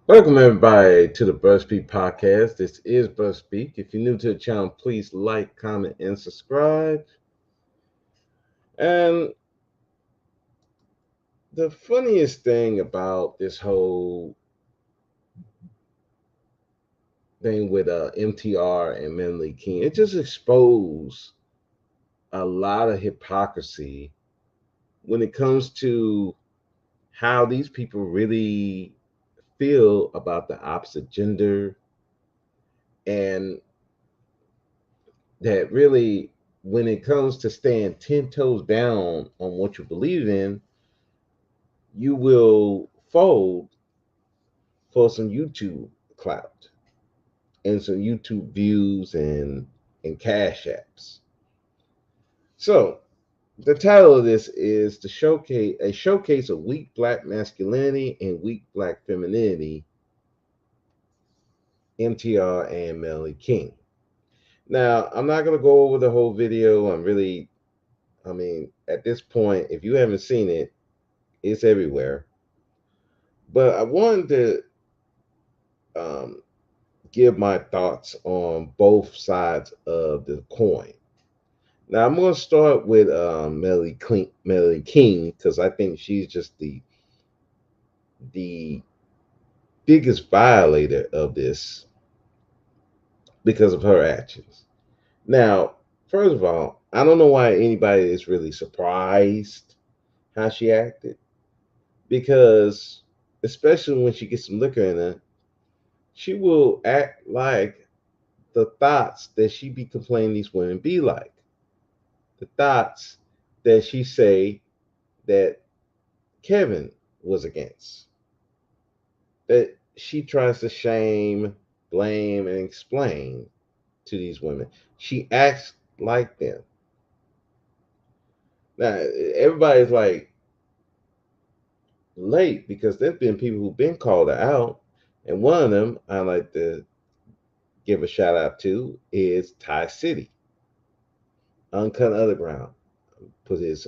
Welcome everybody to the Bird Speak podcast. This is Bird Speak. If you're new to the channel, please like, comment, and subscribe. And the funniest thing about this whole thing with MTR and Mentally King, it just exposed a lot of hypocrisy when it comes to how these people really feel about the opposite gender, and that really, when it comes to staying 10 toes down on what you believe in, you will fold for some YouTube clout and some YouTube views and cash apps. So the title of this is to showcase of weak black masculinity and weak black femininity, MTR and Melanie King. Now, I'm not gonna go over the whole video. I mean, at this point, if you haven't seen it, it's everywhere. But I wanted to give my thoughts on both sides of the coin. Now, I'm going to start with Melody King because I think she's just the biggest violator of this because of her actions. Now, first of all, I don't know why anybody is really surprised how she acted, because especially when she gets some liquor in her, she will act like the thoughts that she be complaining these women be like. The thoughts that she say that Kevin was against. That she tries to shame, blame, and explain to these women. She acts like them. Now, everybody's like late because there's been people who've been called out. And one of them I like to give a shout out to is Ty City, Uncut Underground. Put his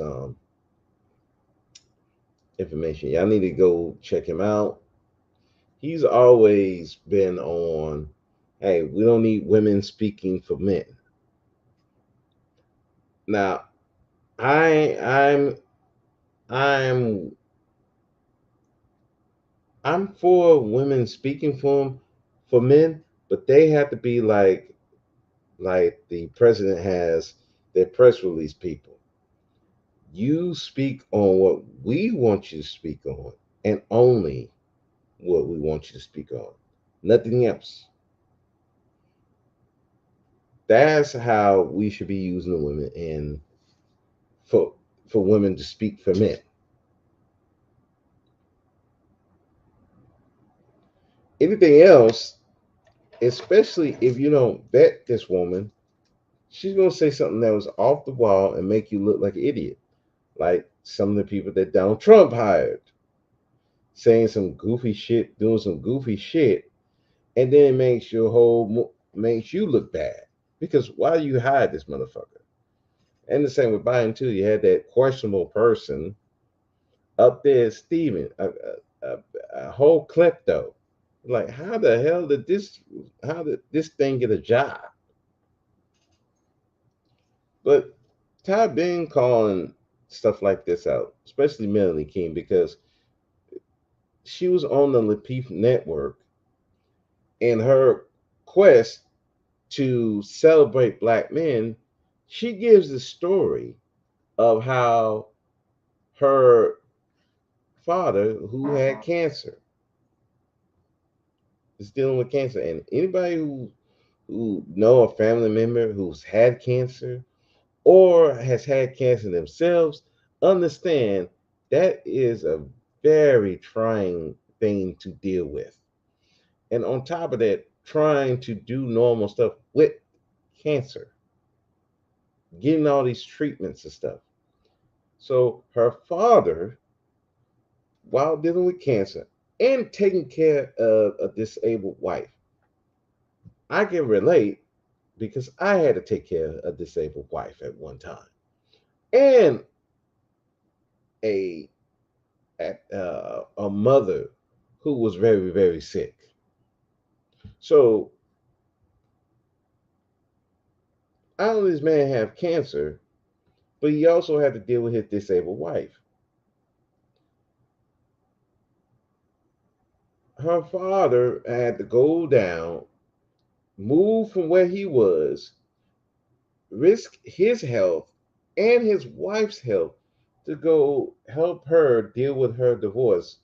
information. Y'all need to go check him out. He's always been on, hey, we don't need women speaking for men. Now, I I'm I'm for women speaking for men, but they have to be like the president has their press release people. You speak on what we want you to speak on, and only what we want you to speak on. Nothing else. That's how we should be using the women in for for women to speak for men. Anything else, especially if you don't vet this woman, she's gonna say something that was off the wall and make you look like an idiot. Like some of the people that Donald Trump hired, saying some goofy shit, doing some goofy shit, and then it makes you look bad. Because why do you hire this motherfucker? And the same with Biden too. You had that questionable person up there, Steven, a whole klepto. Like, how the hell did this? How did this thing get a job? But Ty been calling stuff like this out, especially Melanie King, because she was on the Lapeef network in her quest to celebrate black men. She gives the story of how her father, who had cancer, is dealing with cancer, and anybody who know a family member who's had cancer or has had cancer themselves understand that is a very trying thing to deal with. And on top of that, trying to do normal stuff with cancer, getting all these treatments and stuff. So her father, while dealing with cancer and taking care of a disabled wife, I can relate because I had to take care of a disabled wife at one time, and a a mother who was very, very sick. So not only does this man have cancer, but he also had to deal with his disabled wife. Her father had to go down, move from where he was, risk his health and his wife's health to go help her deal with her divorce,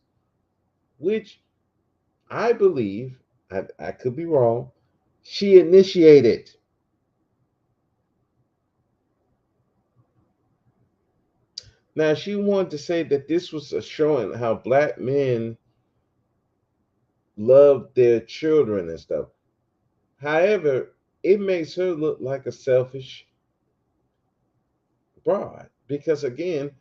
which I believe, I could be wrong, she initiated. Now, she wanted to say that this was a showing how black men love their children and stuff. However, it makes her look like a selfish broad because, again,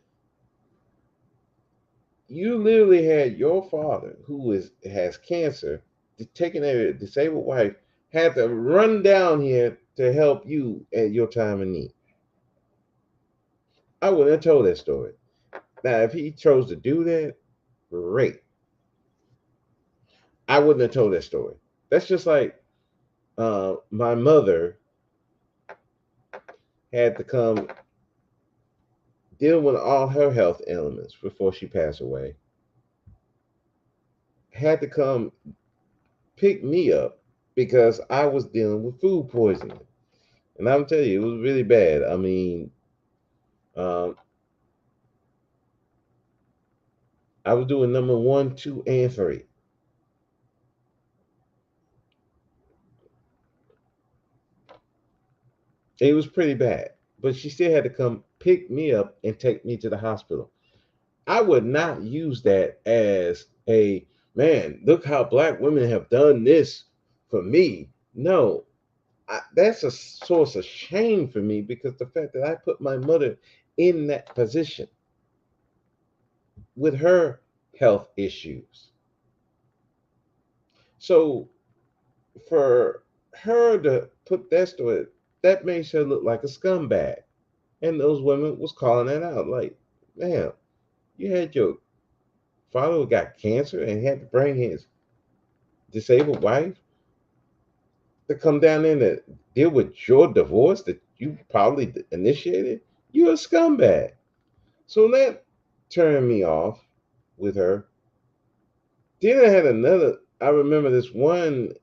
you literally had your father, who has cancer, taking a disabled wife, had to run down here to help you at your time of need. I wouldn't have told that story. Now, if he chose to do that, great. I wouldn't have told that story. That's just like my mother had to come deal with all her health ailments before she passed away. Had to come pick me up because I was dealing with food poisoning. And I'm telling you, it was really bad. I mean, um, I was doing number one, two, and three. It was pretty bad. But she still had to come pick me up and take me to the hospital. I would not use that as a man, look how black women have done this for me. No, that's a source of shame for me because the fact that I put my mother in that position with her health issues. So for her to put that story, that makes her look like a scumbag. And those women was calling that out. Like, man, you had your father who got cancer and had to bring his disabled wife to come down there and deal with your divorce that you probably initiated. You're a scumbag. So that turned me off with her. Then I had another. I remember this one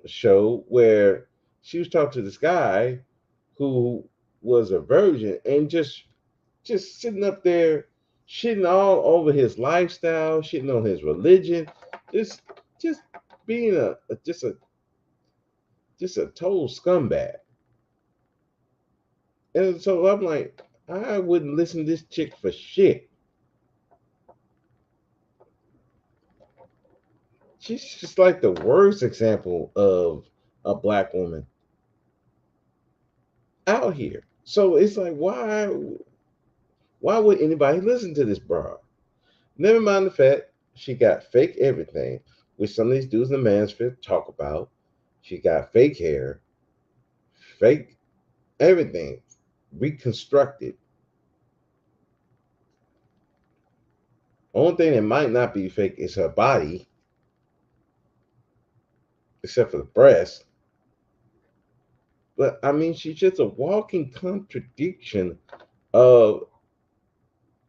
show where she was talking to this guy who was a virgin and just sitting up there shitting all over his lifestyle, shitting on his religion, just just being a total scumbag. And so I'm like, I wouldn't listen to this chick for shit. She's just like the worst example of a black woman out here. So it's like, why would anybody listen to this broad? Never mind the fact she got fake everything, which some of these dudes in the manosphere talk about. She got fake hair, fake everything, reconstructed. Only thing that might not be fake is her body, except for the breast. But I mean, she's just a walking contradiction of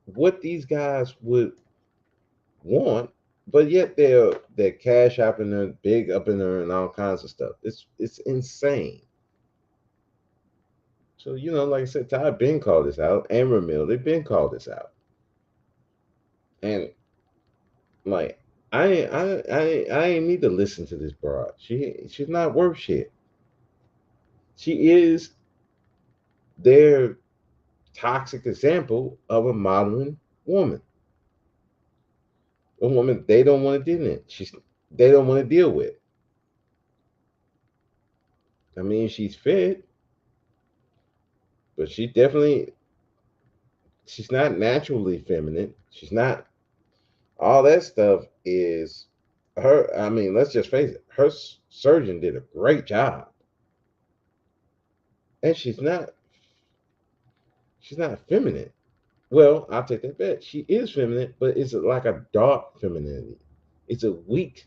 what these guys would want, but yet they're cash up in there, big up in there, and all kinds of stuff. It's insane. So like I said, Ty Ben called this out, and Ramil, they've been called this out, and like I ain't need to listen to this broad. She's not worth shit. She is their toxic example of a modern woman, a woman they don't want to deal in. They don't want to deal with. I mean, she's fit, but she's not naturally feminine. She's not all that stuff is her. I mean, let's just face it. Her surgeon did a great job, and she's not feminine. Well, I'll take that back. She is feminine, but it's like a dark femininity. It's a weak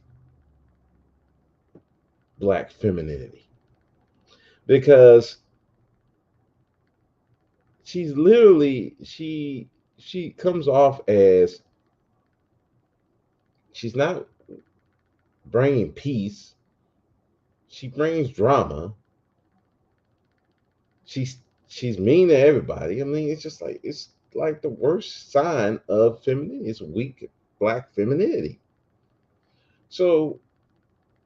black femininity because she's literally she comes off as she's not bringing peace. She brings drama. She's mean to everybody. I mean, it's like the worst sign of femininity. It's weak black femininity. So,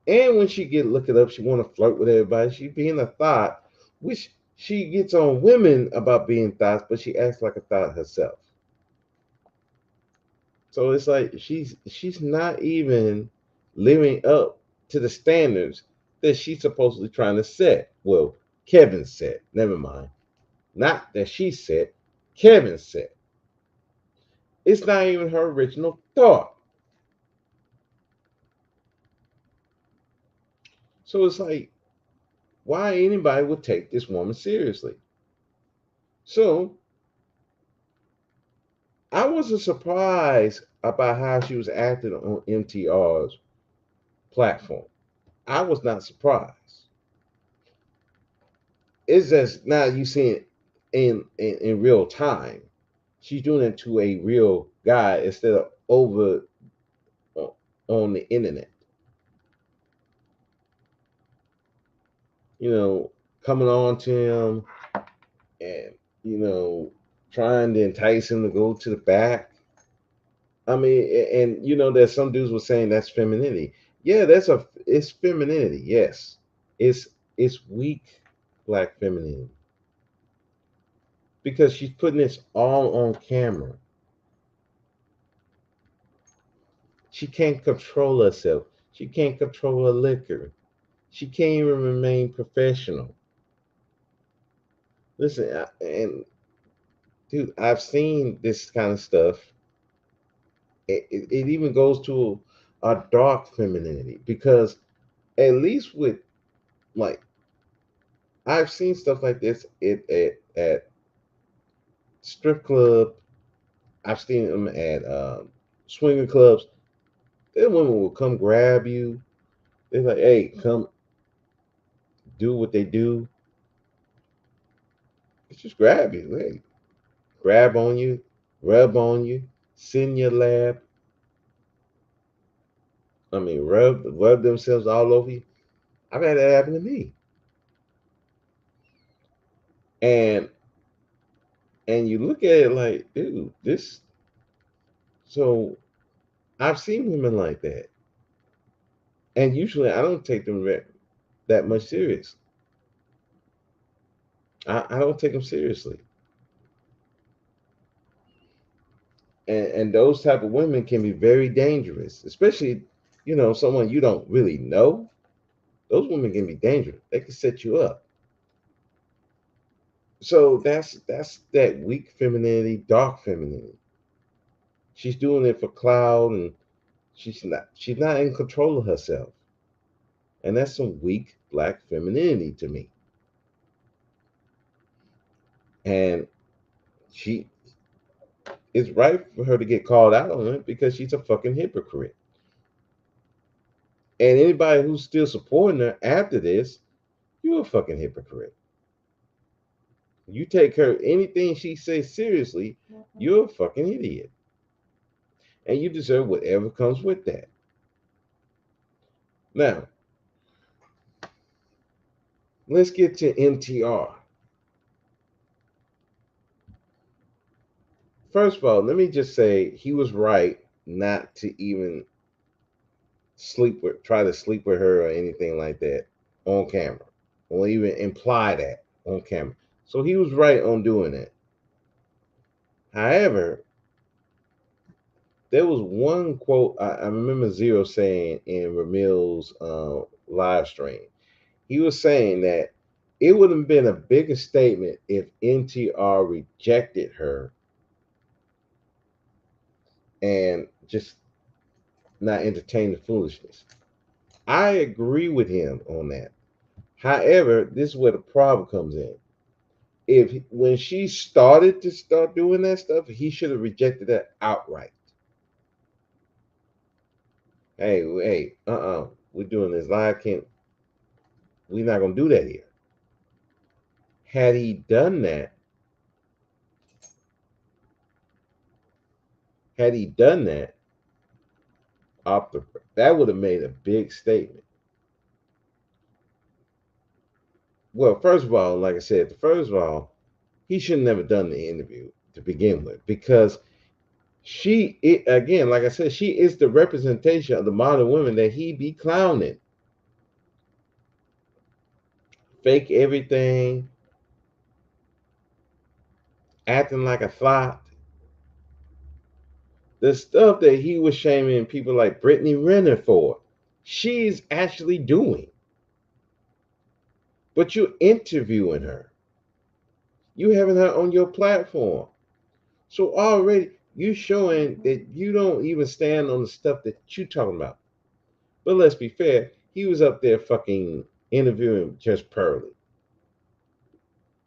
and when she get look it up, she want to flirt with everybody. She being a thought, which she gets on women about being thoughts, but she acts like a thought herself. So it's like she's not even living up to the standards that she's supposedly trying to set. Well, Kevin set. Never mind. Not that she set. Kevin set. It's not even her original thought. So it's like, why anybody would take this woman seriously? So I wasn't surprised about how she was acting on MTR's platform. I was not surprised. It's just now you see it in real time. She's doing it to a real guy instead of over on the internet. You know, coming on to him and you know trying to entice him to go to the back. I mean, and you know, there's some dudes were saying that's femininity. Yeah, it's femininity. Yes, it's it's weak black femininity because she's putting this all on camera. She can't control herself. She can't control her liquor. She can't even remain professional. Listen, and dude, I've seen this kind of stuff. It even goes to a dark femininity because at least with like I've seen stuff like this at strip club. I've seen them at swinger clubs. Then women will come grab you. They're like, "Hey, come do what they do. It's just grab you. Hey, grab on you, rub on you, sit in your lap. I mean, rub themselves all over you. I've had that happen to me, and you look at it like, dude, this. So I've seen women like that, and usually I don't take them that much serious. I don't take them seriously, and those type of women can be very dangerous, especially someone you don't really know. Those women can be dangerous. They can set you up. So that's that weak femininity, dark femininity. She's doing it for cloud, and she's not in control of herself, and that's some weak black femininity to me. And she it's right for her to get called out on it because she's a fucking hypocrite. And anybody who's still supporting her after this, you're a fucking hypocrite. You take her anything she says seriously, you're a fucking idiot. And you deserve whatever comes with that. Now, let's get to MTR. First of all, let me just say he was right not to even try to sleep with her or anything like that on camera, or even imply that on camera. So he was right on doing that. However, there was one quote I remember Zero saying in Ramil's live stream. He was saying that it would have been a bigger statement if NTR rejected her and just not entertain the foolishness. I agree with him on that. However, this is where the problem comes in. If when she started to start doing that stuff, he should have rejected that outright. Hey, we're doing this live. Can't we're not gonna do that here. Had he done that, had he done that off the, that would have made a big statement. Well, first of all, like I said, first of all, he should have never done the interview to begin with because again, like I said, she is the representation of the modern women that he be clowning. Fake everything, acting like a thought. The stuff that he was shaming people like Brittany Renner for, she's actually doing. But you're interviewing her. You having her on your platform. So already you showing that you don't even stand on the stuff that you talking about. But let's be fair, he was up there fucking interviewing just Pearly,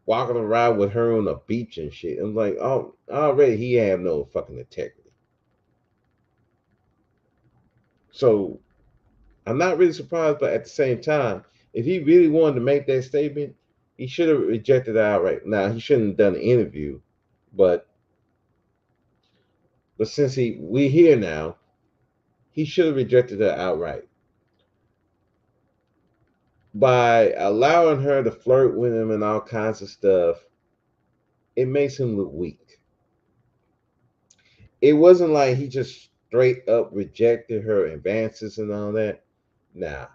walking around with her on the beach and shit. I'm like, oh, already he have no fucking integrity. So I'm not really surprised, but at the same time, if he really wanted to make that statement, he should have rejected it outright. Now he shouldn't have done the interview, but since we here now, he should have rejected it outright. By allowing her to flirt with him and all kinds of stuff, it makes him look weak. It wasn't like he just straight up rejected her advances and all that. Nah,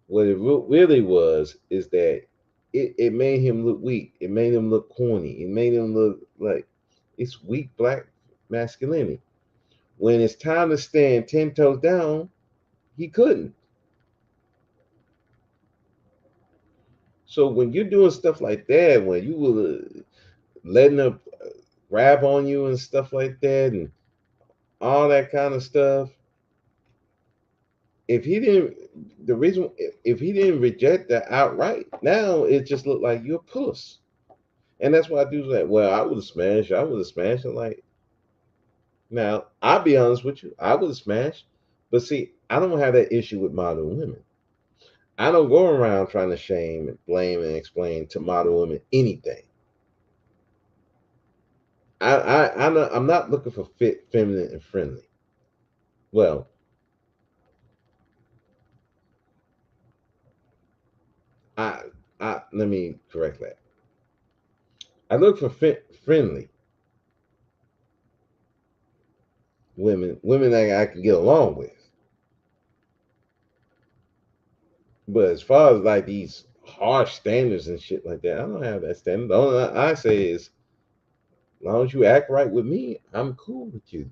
what it really was is that it made him look weak. It made him look corny. It made him look like it's weak black masculinity. When it's time to stand 10 toes down, he couldn't. So when you're doing stuff like that, when you were letting them grab on you and stuff like that, and all that kind of stuff, if he didn't, the reason if he didn't reject that outright, now it just looked like you're a puss. And that's why dudes like, well, I would have smashed. I would have smashed. I'm like, now I'll be honest with you, I would have smashed. But see, I don't have that issue with modern women. I don't go around trying to shame and blame and explain to modern women anything. I'm not looking for fit, feminine, and friendly. Well, I let me correct that. I look for friendly women that I can get along with. But as far as like these harsh standards and shit like that, I don't have that standard. The only thing I say is, as long as you act right with me, I'm cool with you.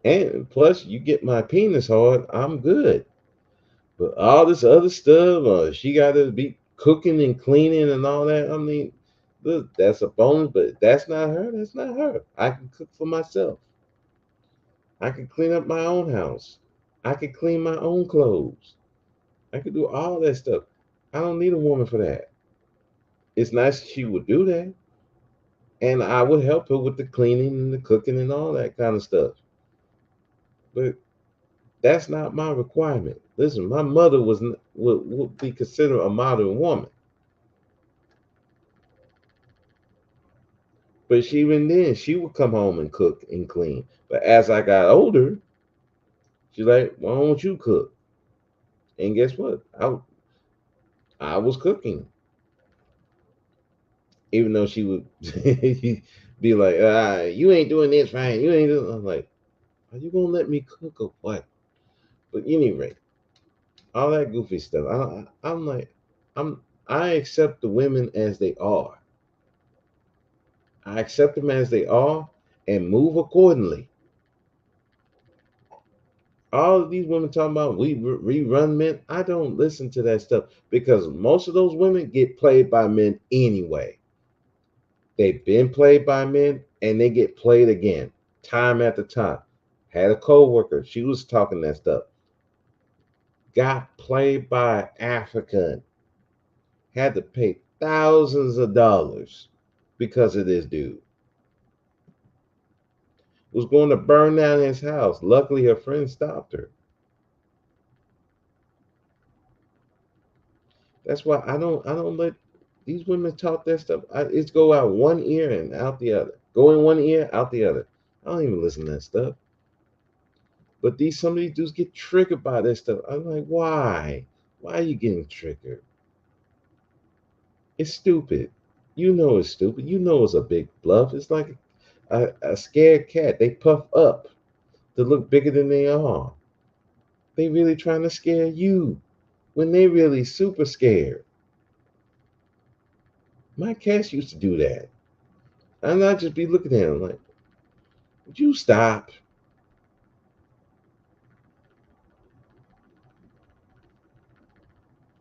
And plus, you get my penis hard, I'm good. But all this other stuff, she got to be cooking and cleaning and all that. I mean, look, that's a bonus, but that's not her. That's not her. I can cook for myself. I can clean up my own house. I can clean my own clothes. I can do all that stuff. I don't need a woman for that. It's nice she would do that. And I would help her with the cleaning and the cooking and all that kind of stuff. But that's not my requirement. Listen, my mother would be considered a modern woman. But she, even then, she would come home and cook and clean. But as I got older, she's like, why don't you cook? And guess what? I was cooking. Even though she would be like, you ain't doing this right. You ain't doing. I'm like, are you gonna let me cook or what? But anyway, all that goofy stuff. I'm like, I accept the women as they are. I accept them as they are and move accordingly. All of these women talking about we rerun men. I don't listen to that stuff because most of those women get played by men anyway. They've been played by men and they get played again, time after time. Had a co-worker, she was talking that stuff. Got played by African. Had to pay thousands of dollars because of this dude. was going to burn down his house. Luckily, her friend stopped her. That's why I don't let these women talk that stuff. It's go out one ear and out the other. Go in one ear, out the other. I don't even listen to that stuff. But some of these dudes get triggered by this stuff. I'm like, why? Why are you getting triggered? It's stupid. You know it's stupid. You know it's a big bluff. It's like a scared cat. They puff up to look bigger than they are. They really trying to scare you when they really super scared. My cats used to do that. And I'd just be looking at them like, would you stop?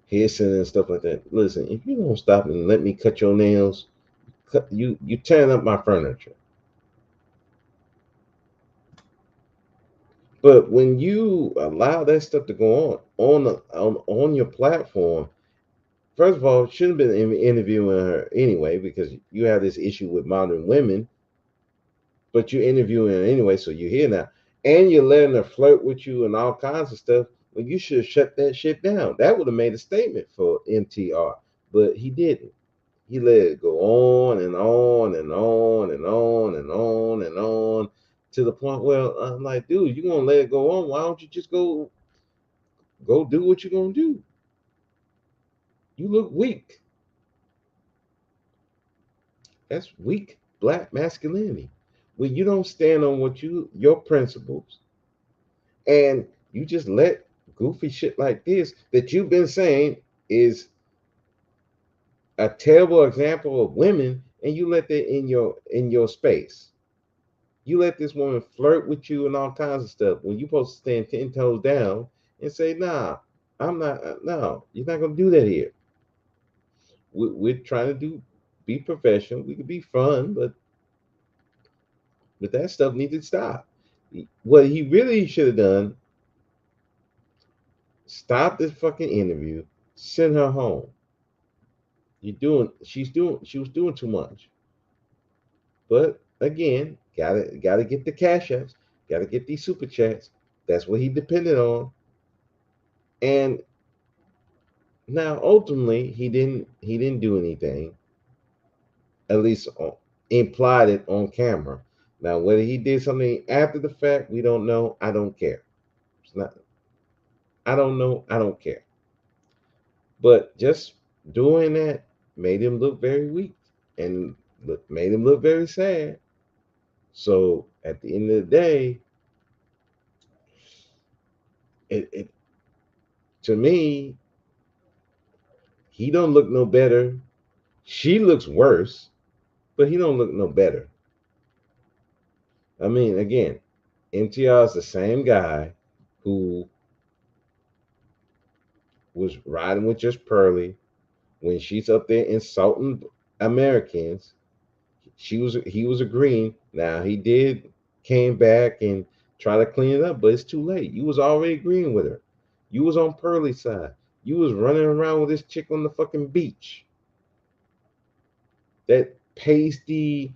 Hissing and stuff like that. Listen, if you don't stop and let me cut your nails, you tearing up my furniture. But when you allow that stuff to go on your platform, first of all, shouldn't have been interviewing her anyway because you have this issue with modern women. But you're interviewing her anyway, so you're here now, and you're letting her flirt with you and all kinds of stuff. Well, you should have shut that shit down. That would have made a statement for MTR, but he didn't. He let it go on and on and on and on and on and on to the point where I'm like, dude, you're gonna let it go on. Why don't you just go do what you're gonna do? You look weak. That's weak black masculinity. When you don't stand on your principles and you just let goofy shit like this that you've been saying is a terrible example of women, and you let that in your space. You let this woman flirt with you and all kinds of stuff when you're supposed to stand 10 toes down and say, nah, I'm not, no, you're not going to do that here. We're trying to be professional. We could be fun, but that stuff needs to stop. What he really should have done, stop this fucking interview, send her home. She was doing too much. But again, gotta get the cash apps, gotta get these super chats. That's what he depended on. And now ultimately he didn't do anything, at least implied it on camera. Now whether he did something after the fact, we don't know. I don't care. It's not I don't know, I don't care. But just doing that made him look very weak and made him look very sad. So at the end of the day, it to me, he don't look no better. She looks worse, but he don't look no better. I mean, again, MTR is the same guy who was riding with just Pearly when she's up there insulting Americans. He was agreeing. Now he did came back and try to clean it up, but it's too late. You was already agreeing with her. You was on Pearly's side. You was running around with this chick on the fucking beach. That pasty,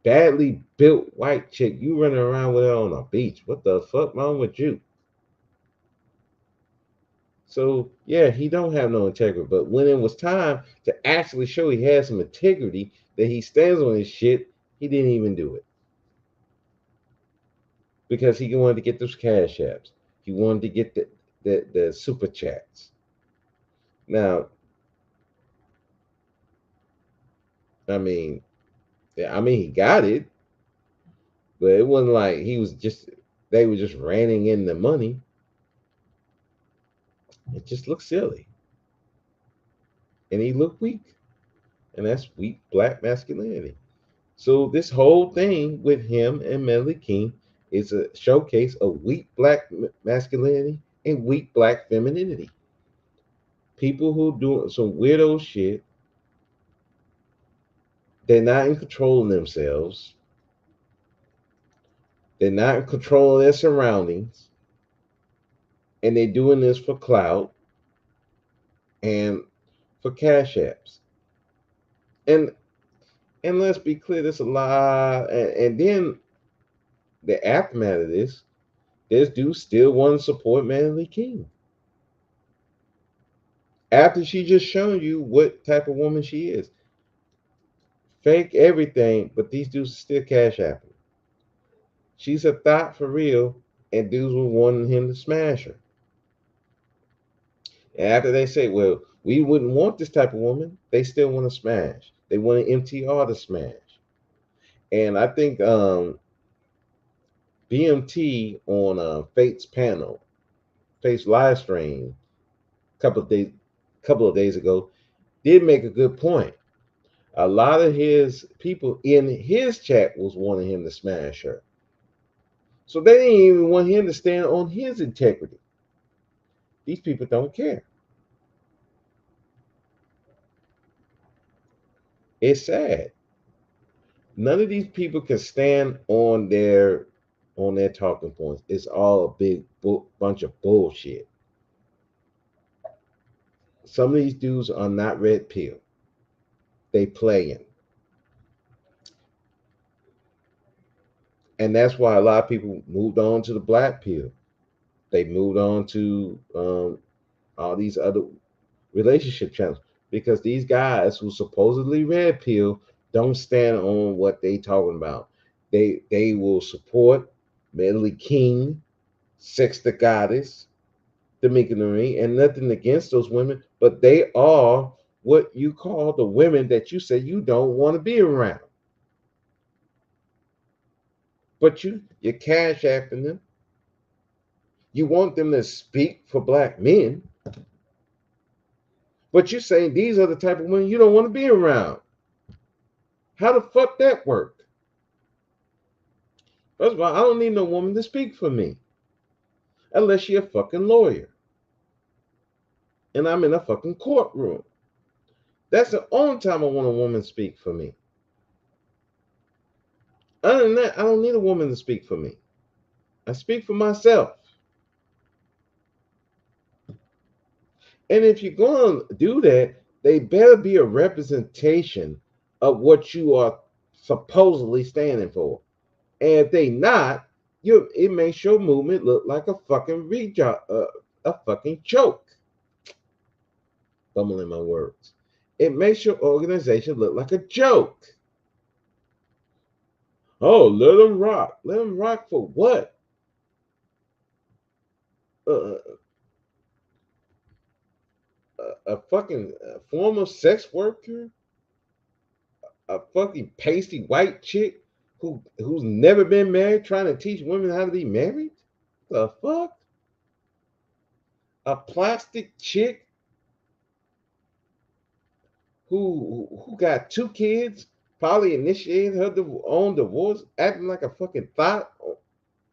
badly built white chick. You running around with her on a beach. What the fuck wrong with you? So yeah, he don't have no integrity. But when it was time to actually show he has some integrity, that he stands on his shit, he didn't even do it because he wanted to get those cash apps. He wanted to get the super chats. Now, I mean, yeah, I mean, he got it, but it wasn't like he was just they were just reining in the money. It just looked silly, and he looked weak, and that's weak black masculinity. So this whole thing with him and Melly King is a showcase of weak black masculinity and weak black femininity. People who do some weirdo shit, they're not in control of themselves. They're not in control of their surroundings, and they're doing this for clout and for cash apps. And And let's be clear, there's a lot. And then the aftermath of this dude still want to support Manly King after she just shown you what type of woman she is. Fake everything, but these dudes still cash apping. She's a thought for real, and dudes were wanting him to smash her. And after they say, well, we wouldn't want this type of woman, they still want to smash. They want an MTR to smash. And I think BMT on Fate's panel, Fate's live stream, couple of days ago, did make a good point. A lot of his people in his chat was wanting him to smash her. So they didn't even want him to stand on his integrity. These people don't care. It's sad. None of these people can stand on their talking points. It's all a big bunch of bullshit. Some of these dudes are not red pill. They playing. And that's why a lot of people moved on to the black pill. They moved on to all these other relationship channels because these guys who supposedly red pill don't stand on what they talking about. They will support Medley King, Sex the Goddess, D'Amica Marie, and nothing against those women, but they are what you call the women that you say you don't want to be around. But you cash apping them. You want them to speak for black men, but you're saying these are the type of women you don't want to be around. How the fuck that work? First of all, I don't need no woman to speak for me unless she a fucking lawyer and I'm in a fucking courtroom. That's the only time I want a woman to speak for me. Other than that, I don't need a woman to speak for me. I speak for myself. And if you're going to do that, they better be a representation of what you are supposedly standing for. And if they not, it makes your movement look like a fucking a fucking joke. Fumbling my words. It makes your organization look like a joke. Oh, let them rock. Let them rock for what? Uh, a fucking former sex worker, a fucking pasty white chick who's never been married, trying to teach women how to be married. The fuck? A plastic chick who got two kids, probably initiated her own divorce, acting like a fucking thought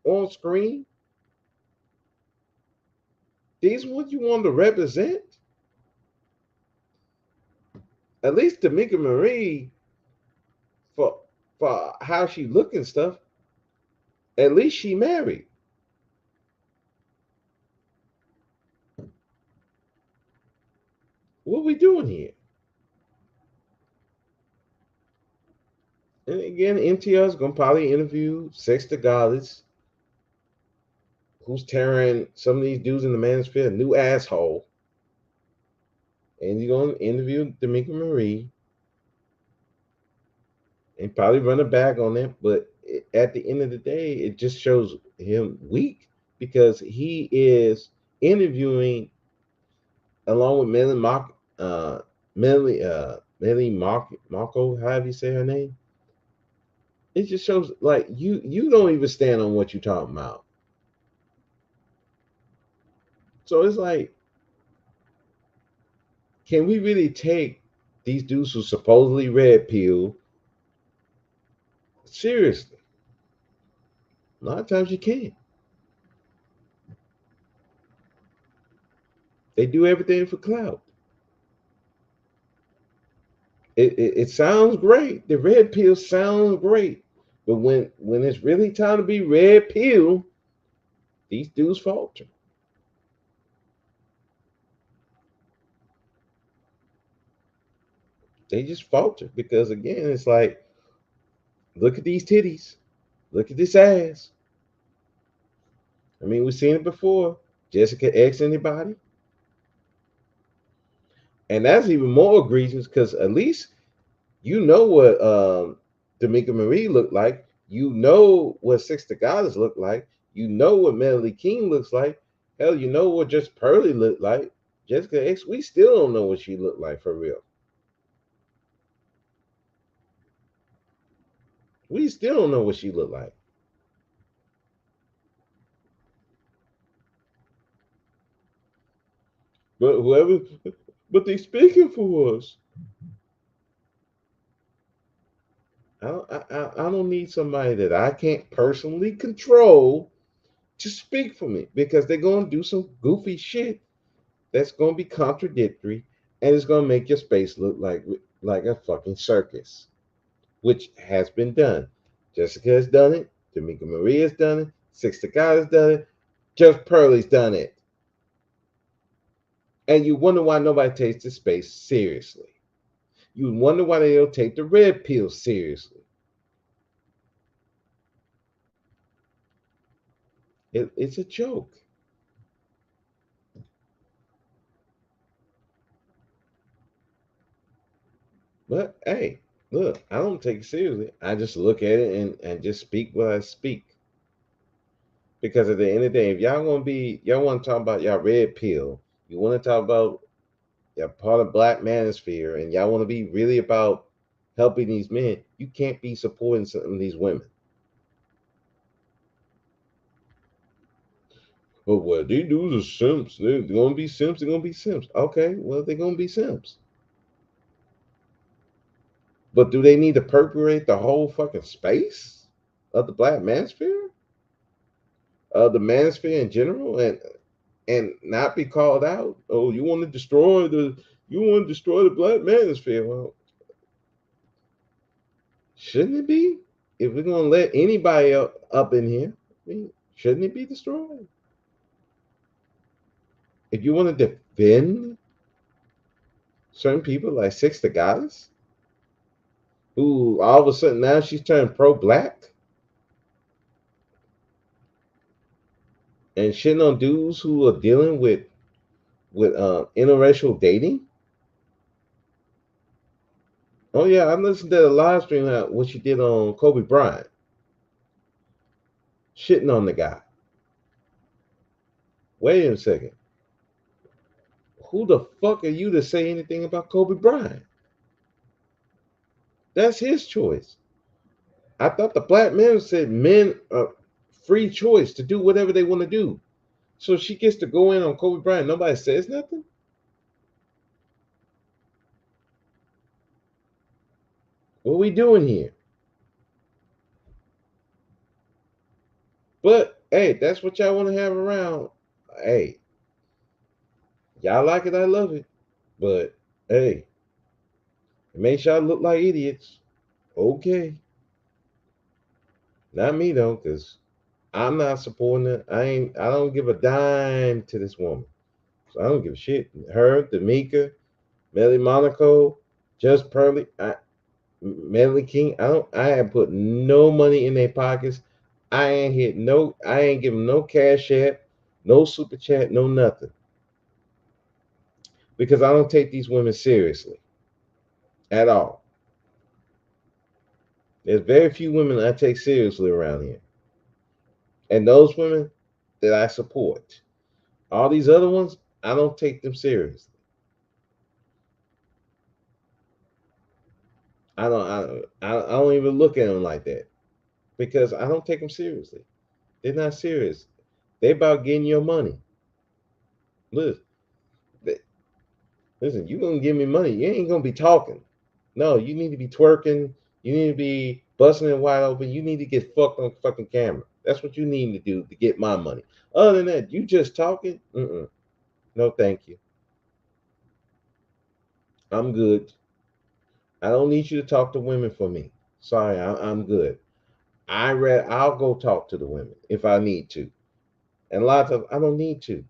on screen. These ones you want to represent? At least D'Amica Marie, for how she look and stuff, at least she married. What we doing here? And again, MTR is gonna probably interview Sex the Goddess, who's tearing some of these dudes in the manosphere a new asshole. And he's gonna interview D'Amica Marie and probably run a bag on them. But at the end of the day, it just shows him weak because he is interviewing along with Melanie Marco, however you say her name. It just shows like you don't even stand on what you're talking about. So it's like, can we really take these dudes who supposedly red pill seriously? A lot of times you can't. They do everything for clout. It sounds great. The red pill sounds great. But when it's really time to be red pill, these dudes falter. They just falter because again, it's like, look at these titties, look at this ass. I mean, we've seen it before. Jessica X anybody? And that's even more egregious because at least you know what D'Amica Marie looked like. You know what Six the Goddess looked like. You know what Melody King looks like. Hell, you know what just Pearly looked like. Jessica X, we still don't know what she looked like for real. We still don't know what she looked like. But whoever, but they speaking for us. I don't need somebody that I can't personally control to speak for me because they're gonna do some goofy shit that's gonna be contradictory and it's gonna make your space look like a fucking circus, which has been done. Jessica has done it. D'Amica Marie has done it. Six the God has done it. Just Pearly's done it. And you wonder why nobody takes this space seriously. You wonder why they don't take the red pill seriously. It's a joke. But hey, look, I don't take it seriously. I just look at it and just speak what I speak. Because at the end of the day, if y'all want to talk about y'all red pill, you want to talk about y'all part of Black Manosphere, and y'all want to be really about helping these men, you can't be supporting some of these women. But what they do is simps. They're gonna be simps. They're gonna be simps. Okay, well they're gonna be simps. But do they need to perpetuate the whole fucking space of the Black Manosphere, of the Manosphere in general, and not be called out? Oh, you want to destroy the Black Manosphere? Well, shouldn't it be? If we're gonna let anybody up in here, I mean, shouldn't it be destroyed? If you want to defend certain people like Six the Goddess, who all of a sudden now she's turned pro-black and shitting on dudes who are dealing with interracial dating. Oh yeah, I listened to the live stream what she did on Kobe Bryant, shitting on the guy. Wait a second, who the fuck are you to say anything about Kobe Bryant? That's his choice. I thought the black man said men are free choice to do whatever they want to do. So she gets to go in on Kobe Bryant. Nobody says nothing. What we doing here? But hey, that's what y'all want to have around. Hey, y'all like it, I love it. But hey, it makes y'all look like idiots. Okay, not me though, cause I'm not supporting it. I don't give a dime to this woman. So I don't give a shit. Her, D'Amica, Melly Monaco, Just Pearly. Melly King, I ain't put no money in their pockets. I ain't giving no cash app, no super chat, no nothing. Because I don't take these women seriously at all. There's very few women I take seriously around here. And those women that I support. All these other ones, I don't take them seriously. I don't even look at them like that because I don't take them seriously. They're not serious. They about getting your money. Listen, listen, you gonna give me money. You ain't gonna be talking. No, you need to be twerking. You need to be busting it wide open. You need to get fucked on fucking camera. That's what you need to do to get my money. Other than that, you just talking. Mm-mm. No, thank you. I'm good. I don't need you to talk to women for me. Sorry, I'm good. I'll go talk to the women if I need to. And a lot of times I don't need to.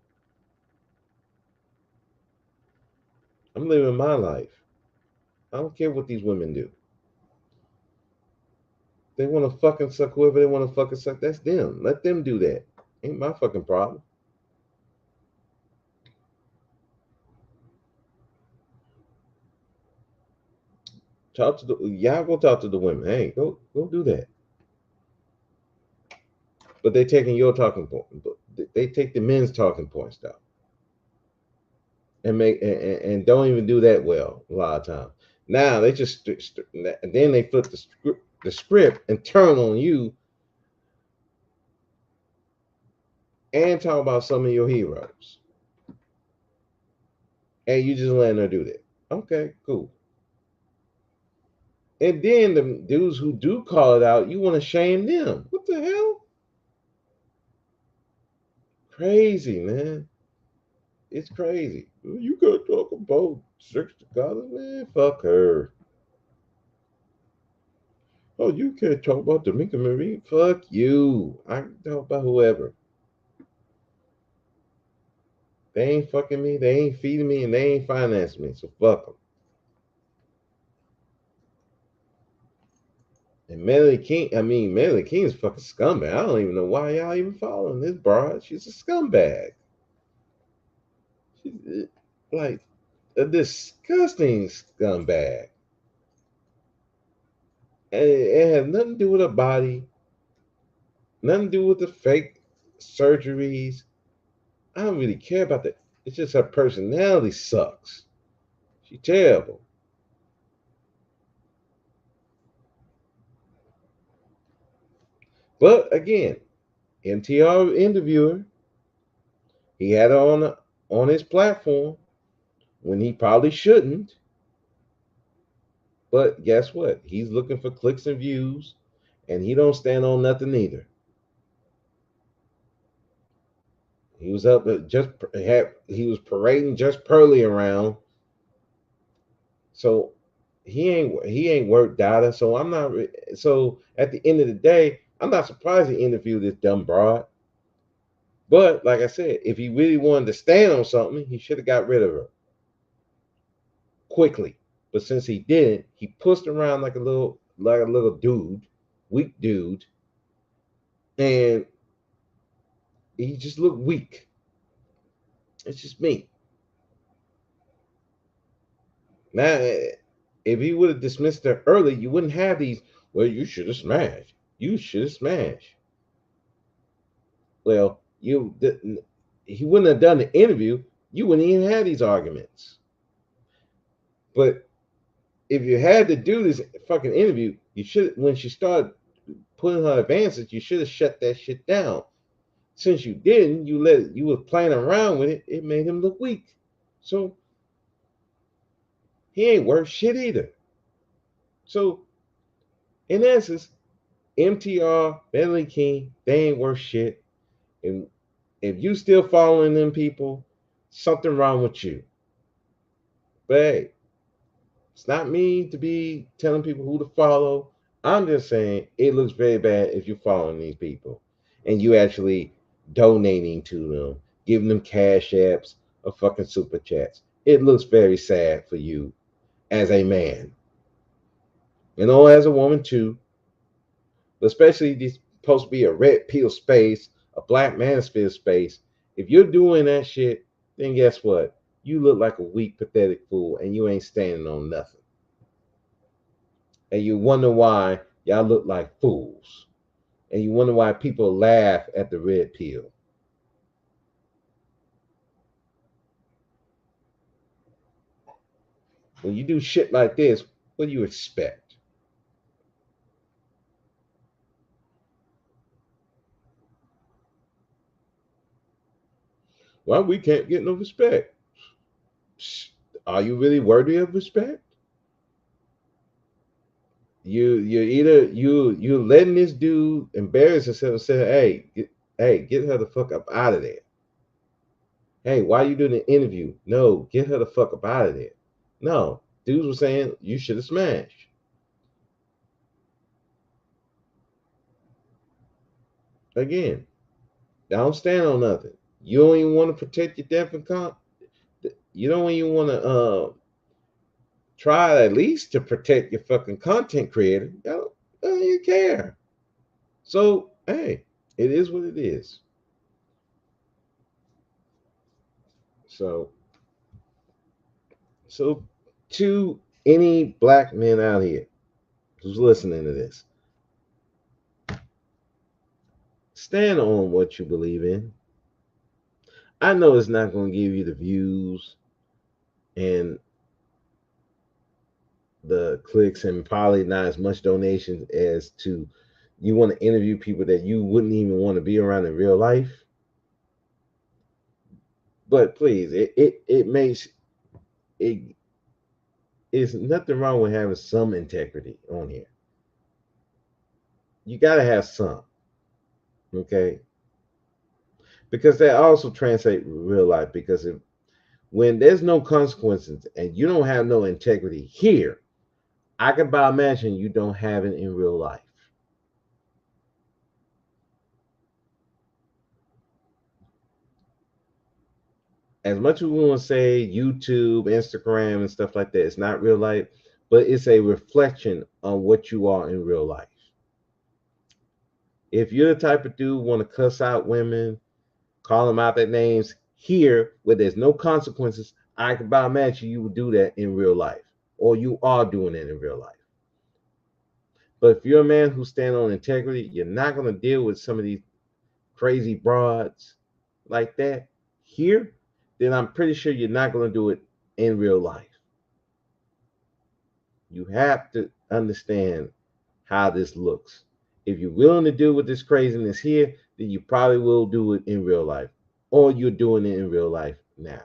I'm living my life. I don't care what these women do. They want to fucking suck whoever they want to fucking suck. That's them. Let them do that. Ain't my fucking problem. Talk to the y'all. Go talk to the women. Hey, go do that. But they taking your talking point. They take the men's talking points down and make and don't even do that well a lot of times. Now they just then they flip the script and turn on you and talk about some of your heroes, and you just letting her do that. Okay, cool. And then the dudes who do call it out, you want to shame them. What the hell? Crazy, man. It's crazy. You gotta talk about sex to college, man. Fuck her. Oh, you can't talk about Dominica Marie. Fuck you. I can talk about whoever. They ain't fucking me. They ain't feeding me, and they ain't financing me. So fuck them. And Melanie King is fucking scumbag. I don't even know why y'all even following this broad. She's a scumbag. She's like a disgusting scumbag. And it has nothing to do with her body, nothing to do with the fake surgeries. I don't really care about that. It's just her personality sucks. She's terrible. But again, MTR interviewer, he had her on his platform when he probably shouldn't. But guess what? He's looking for clicks and views, and he don't stand on nothing either. He was up he was parading just Pearly around, so he ain't worked data. So I'm not. So at the end of the day, I'm not surprised he interviewed this dumb broad. But like I said, if he really wanted to stand on something, he should have got rid of her quickly. But since he didn't, he pushed around like a little dude, weak dude, and he just looked weak. It's just me. Now, if he would have dismissed her early, you wouldn't have these. Well, you should have smashed. You should have smashed. Well, he wouldn't have done the interview. You wouldn't even have these arguments. But if you had to do this fucking interview, you should. When she started putting her advances, you should have shut that shit down. Since you didn't, you were playing around with it. It made him look weak. So he ain't worth shit either. So in essence, MTR, Bentley King, they ain't worth shit. And if you still following them people, something wrong with you. But hey, it's not me to be telling people who to follow. I'm just saying it looks very bad if you're following these people and you actually donating to them, giving them cash apps or fucking super chats. It looks very sad for you as a man. As a woman too, but especially this supposed to be a red pill space, a black manosphere space. If you're doing that shit, then guess what? You look like a weak, pathetic fool, and you ain't standing on nothing. And you wonder why y'all look like fools. And you wonder why people laugh at the red pill. When you do shit like this, what do you expect? Well, we can't get no respect. Are you really worthy of respect? You letting this dude embarrass himself and say, hey, get her the fuck up out of there. Hey, why you doing an interview? No, get her the fuck up out of there. No, dudes were saying you should have smashed. Again, don't stand on nothing. You don't even want to protect your deaf and comp. You don't even want to try at least to protect your fucking content creator. Don't you care. So, hey, it is what it is. So, so to any black men out here who's listening to this, stand on what you believe in. I know it's not going to give you the views and the clicks and probably not as much donations as to you want to interview people that you wouldn't even want to be around in real life. But please, it makes it is nothing wrong with having some integrity on here. You got to have some, okay? Because that also translates real life. Because if when there's no consequences and you don't have no integrity here, I can about imagine you don't have it in real life. As much as we want to say YouTube, Instagram, and stuff like that, it's not real life, but it's a reflection on what you are in real life. If you're the type of dude want to cuss out women, call them out their names here where there's no consequences, I can about imagine you would do that in real life, or you are doing it in real life. But if you're a man who stands on integrity, you're not going to deal with some of these crazy broads like that here, then I'm pretty sure you're not going to do it in real life. You have to understand how this looks. If you're willing to deal with this craziness here, then you probably will do it in real life, or you're doing it in real life now.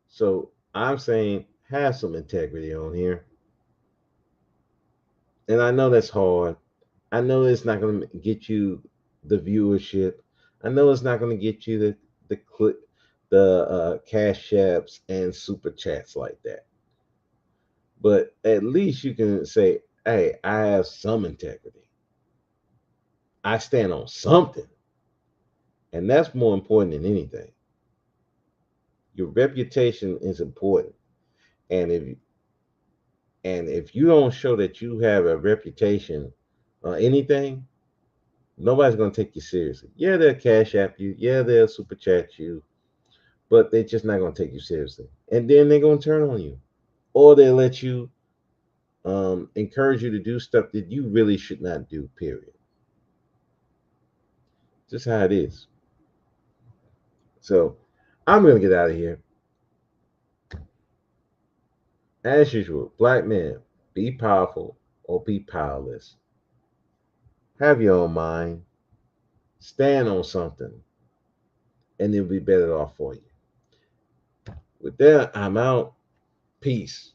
So I'm saying have some integrity on here. And I know that's hard. I know it's not going to get you the viewership. I know it's not going to get you the click, the cash apps and super chats like that. But at least you can say, "Hey, I have some integrity. I stand on something," and that's more important than anything. Your reputation is important, and if you don't show that you have a reputation or anything, nobody's gonna take you seriously. Yeah, they'll cash app you. Yeah, they'll super chat you, but they're just not gonna take you seriously. And then they're gonna turn on you, or they let you encourage you to do stuff that you really should not do. Period. Just how it is. So I'm gonna get out of here. As usual, black men, be powerful or be powerless. Have your own mind. Stand on something, and it'll be better off for you. With that, I'm out. Peace.